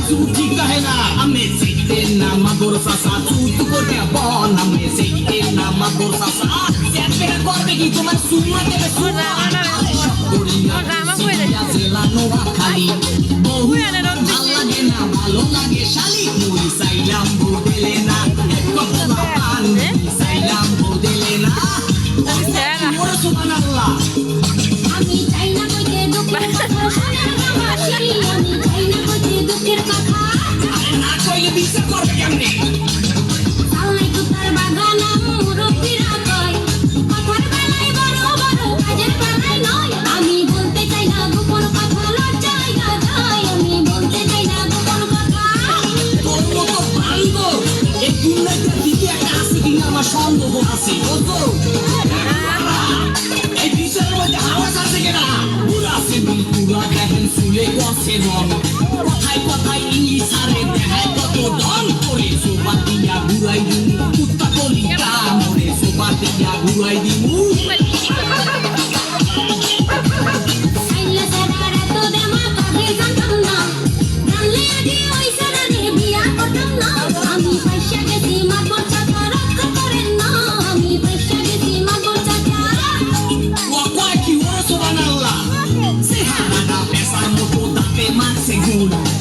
झूठी कहना हमें सीखे ना मगोर सासा झूठ को दे बॉन हमें सीखे ना मगोर सासा सेट पे করবে কি তোমার সুমা দেবে সুমা জেলানো খালি বহু ভালো লাগে না ভালো লাগে শালি মুই সাইলাম বদলে না এক কথা পান সাইলাম বদলে না ওরে সুবহানাল্লাহ আমি চাই না কইতে দুঃখের কথা সোনার বাবাসি আমি চাই না কইতে দুঃখের কথা আরে না কইলে বিচার করবে কেমনে সালাই কুতার বাগান মুরব্বিরা কয় কথার বেলায় বড় বড় কাজের বেলায় নয় আমি বলতে চাই না গোপন কথা লজ্জায় যায় আমি বলতে চাই না গোপন কথা তোর মতো ভাঙ্গো এই দুনিয়াতে দ্বিতীয় একটা আছে কিনা আমার সন্দেহ আছে বুঝছো এই বিচারের মধ্যে আওয়াজ আছে কিনা পুরা সিভিল পুরা দেখেন চুলে গছে রং কথায় কথায় ইংলিশ আরে দেখায় কত দন করে সোপা দিয়া ঘুরাই দিমু কুত্তা কলিকা মরে সোপা দিয়া ঘুরাই দিমু সাইলা সারা তো দেমা কাছে জানতাম না জানলে আগে ওই সারারে বিয়া করতাম না আমি পয়সা গেছি মাগর চাচা রক্ষা করেন না আমি পয়সা গেছি মাগর চাচা ওয়া কি ওরা সুবহানাল্লাহ সেহারা পেশার মতো দাঁতে মারছে গুণ